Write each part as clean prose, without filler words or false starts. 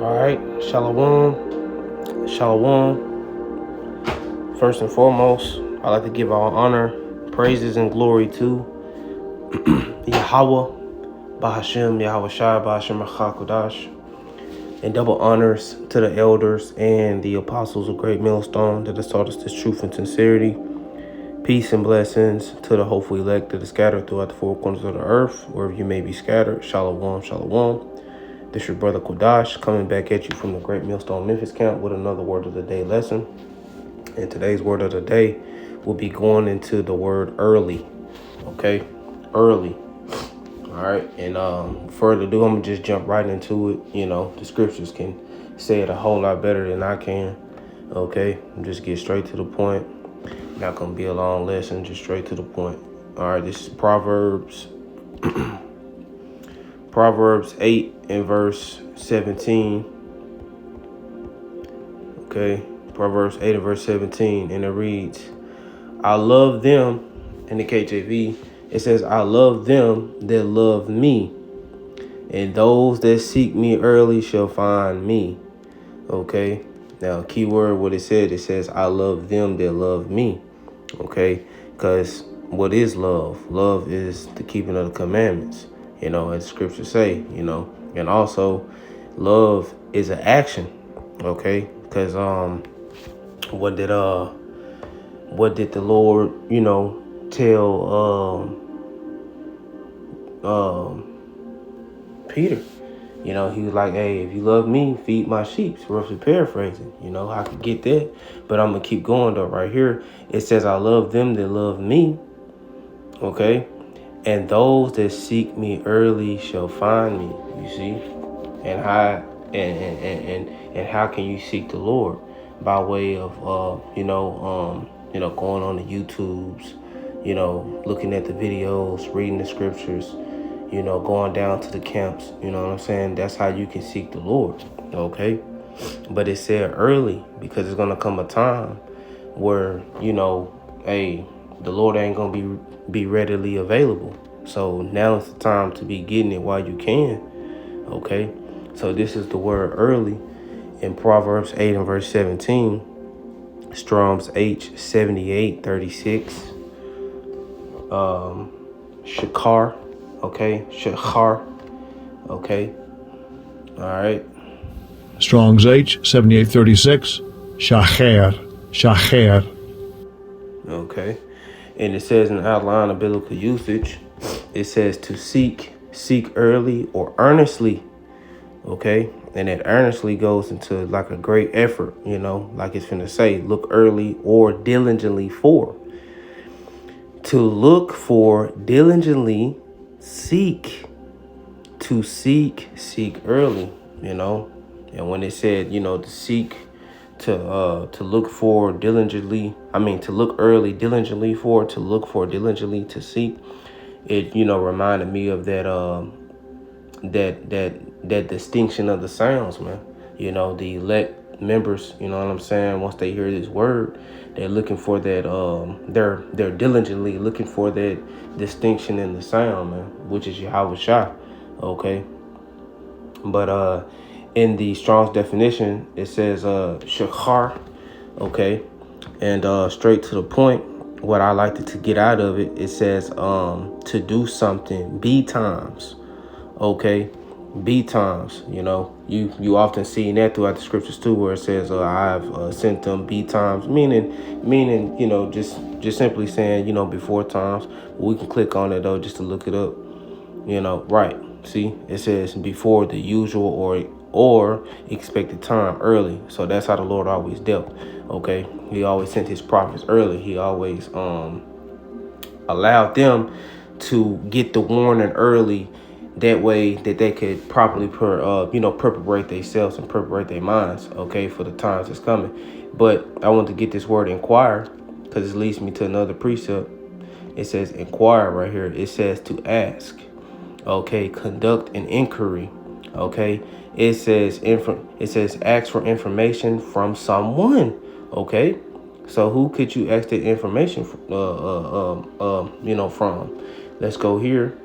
All right, Shalom, Shalom. First and foremost, I'd like to give all honor, praises, and glory to Yahweh, Bahashem, Yahweh Shai, Bahashem Achakodash, and double honors to the elders and the apostles of Great Millstone that has taught us this truth and sincerity. Peace and blessings to the hopeful elect that is scattered throughout the four corners of the earth, wherever you may be scattered. Shalom, Shalom. This is your brother Kodash coming back at you from the Great Millstone Memphis camp with another word of the day lesson. And today's word of the day will be going into the word early. Okay, early. All right, and further ado, I'm gonna just jump right into it. You know, the scriptures can say it a whole lot better than I can. Okay, just get straight to the point. Not gonna be a long lesson, just straight to the point. All right, this is Proverbs. Proverbs 8 and verse 17. Okay, Proverbs 8 and verse 17, and it reads, I love them, in the KJV, it says, I love them that love me, and those that seek me early shall find me. Okay, now keyword what it says, I love them that love me. Okay, because what is love? Love is the keeping of the commandments. You know, as scriptures say, you know, and also love is an action. Okay, because what did the Lord, you know, tell Peter? You know, he was like, hey, if you love me, feed my sheep. Roughly paraphrasing, you know, I could get that, but I'm gonna keep going though. Right here it says, I love them that love me. Okay, and those that seek me early shall find me. You see, and how and how can you seek the Lord? By way of going on the YouTubes, you know, looking at the videos, reading the scriptures, you know, going down to the camps. You know what I'm saying? That's how you can seek the Lord. Okay, but it said early because it's gonna come a time where, you know, hey, the Lord ain't gonna be readily available. So now it's the time to be getting it while you can. Okay, so this is the word early in Proverbs 8 and verse 17, Strong's H 7836, Shakar, okay, Shakar, okay, all right. Strong's H 7836, Shacher. Okay, and it says in the outline of biblical usage, it says to seek early or earnestly. Okay, and that earnestly goes into like a great effort, you know, like it's finna say, look early or diligently for. To look for, diligently seek. To seek early, you know. And when it said, you know, to seek, to look for diligently, to look early diligently for, to look for diligently to seek, it, you know, reminded me of that that distinction of the sounds, man. You know, the elect members, you know what I'm saying, once they hear this word, they're looking for that they're diligently looking for that distinction in the sound, man, which is Yahweh Shai. Okay, but in the Strong's definition it says shachar. Okay, and straight to the point, what I like to get out of it, it says to do something B times. Okay, B times, you know, you often see that throughout the scriptures too, where it says I've sent them B times, meaning, you know, just simply saying, you know, before times. We can click on it though just to look it up, you know. Right, see, it says before the usual or expected time, early. So that's how the Lord always dealt. Okay, he always sent his prophets early. He always allowed them to get the warning early. That way that they could properly preparate themselves and preparate their minds, okay, for the times that's coming. But I want to get this word inquire, because it leads me to another precept. It says inquire right here. It says to ask. Okay, conduct an inquiry. Okay, it says ask for information from someone. Okay, so who could you ask that information from? Let's go here.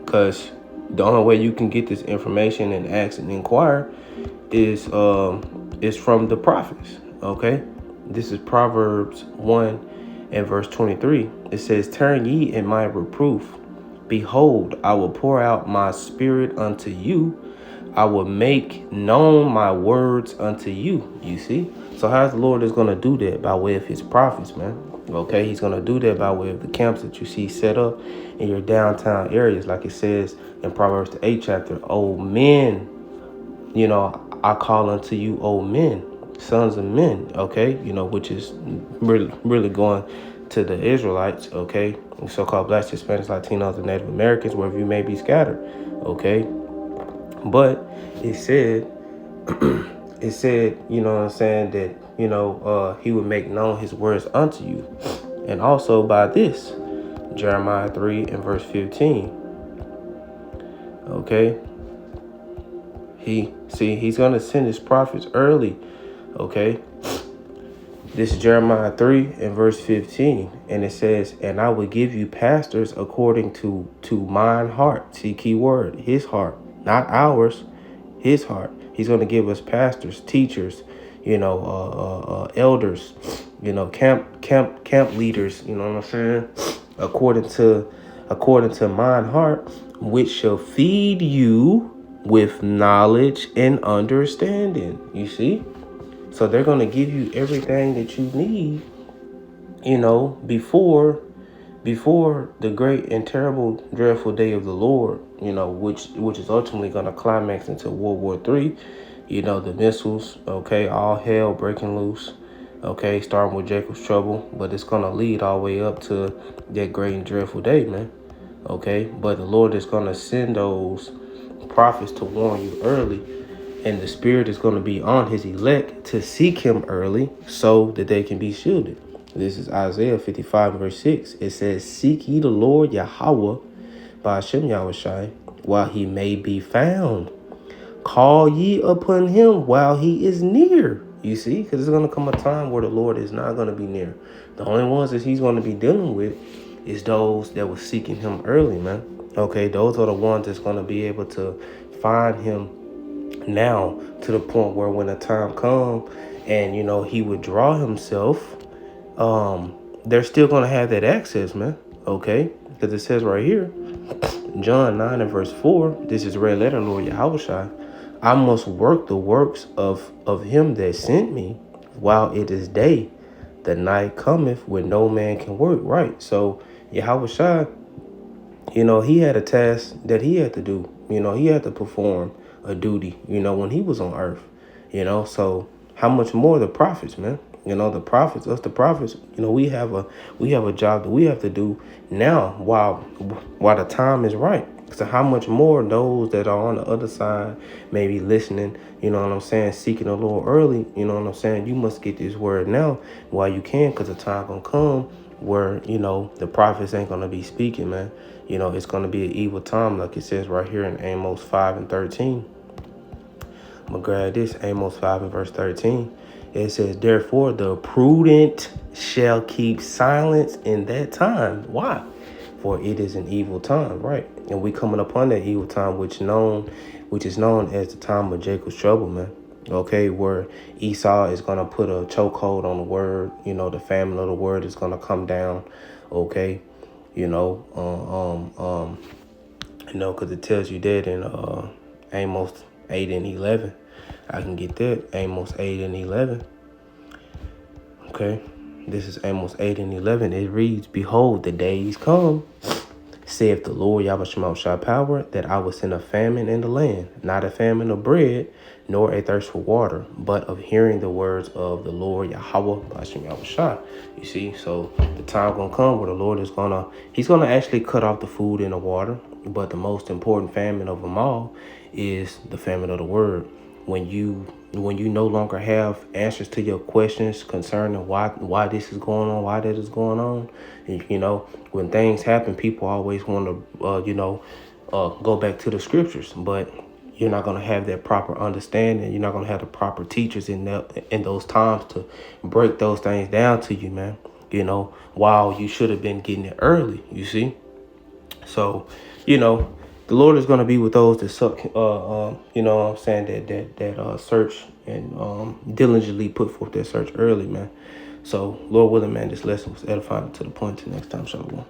Because The only way you can get this information and ask and inquire is from the prophets. Okay, this is Proverbs 1 and verse 23. It says, "Turn ye in my reproof. Behold, I will pour out my spirit unto you. I will make known my words unto you." You see? So how's the Lord is going to do that? By way of his prophets, man. Okay, he's going to do that by way of the camps that you see set up in your downtown areas. Like it says in Proverbs the 8th chapter, "O men, I call unto you, O men, sons of men." Okay, which is really going to the Israelites. Okay, so-called blacks, Hispanics, Latinos, and Native Americans, wherever you may be scattered. Okay, but it said, you know what I'm saying, that, he would make known his words unto you. And also by this, Jeremiah 3 and verse 15. Okay. He's going to send his prophets early. Okay. This is Jeremiah 3 and verse 15. And it says, "And I will give you pastors according to mine heart." See, key word, his heart, not ours, his heart. He's going to give us pastors, teachers, elders, camp leaders, you know what I'm saying? According to mine heart, which shall feed you with knowledge and understanding. You see? So they're going to give you everything that you need, before the great and terrible, dreadful day of the Lord, which is ultimately going to climax into World War III. The missiles, okay, all hell breaking loose, okay, starting with Jacob's trouble, but it's going to lead all the way up to that great and dreadful day, man. Okay, but the Lord is going to send those prophets to warn you early, and the Spirit is going to be on his elect to seek him early so that they can be shielded. This is Isaiah 55 verse 6. It says, "Seek ye the Lord Yahweh by Hashem Yahushai while he may be found. Call ye upon him while he is near." You see, because there's going to come a time where the Lord is not going to be near. The only ones that he's going to be dealing with is those that were seeking him early, man. Okay, those are the ones that's going to be able to find him now, to the point where when the time comes and, he would draw himself, they're still going to have that access, man. Okay, because it says right here, John 9 and verse 4, this is red letter, Lord Yahushua, "I must work the works of him that sent me while it is day. The night cometh when no man can work." Right. So Yahushua, he had a task that he had to do. He had to perform a duty, when he was on earth. So how much more the prophets, man? The prophets, us the prophets, we have a job that we have to do now while the time is right. So how much more those that are on the other side may be listening, you know what I'm saying, seeking the Lord early, you know what I'm saying? You must get this word now while you can, because the time gonna come where, the prophets ain't gonna be speaking, man. It's gonna be an evil time, like it says right here in Amos 5 and 13. I'm gonna grab this, Amos 5 and verse 13. It says, "Therefore the prudent shall keep silence in that time." Why? "For it is an evil time," right? And we coming upon that evil time, which is known as the time of Jacob's trouble, man. Okay, where Esau is gonna put a chokehold on the word. The famine of the word is gonna come down. Okay, because it tells you that in Amos 8 and 11. I can get that, Amos 8 and 11. Okay, this is Amos 8 and 11. It reads, "Behold, the days come, saith the Lord Yahushua power, that I will send a famine in the land, not a famine of bread, nor a thirst for water, but of hearing the words of the Lord Yahweh Hashem Yahushua." You see, so the time gonna come where the Lord is he's gonna actually cut off the food and the water, but the most important famine of them all is the famine of the word. When you no longer have answers to your questions concerning why this is going on, why that is going on, and, when things happen, people always want to go back to the scriptures, but you're not going to have that proper understanding. You're not going to have the proper teachers in those times to break those things down to you, man. While you should have been getting it early, you see. So, the Lord is going to be with those that suck. You know what I'm saying, that search and diligently put forth their search early, man. So, Lord willing, man, this lesson was edifying to the point. Till next time, shalom.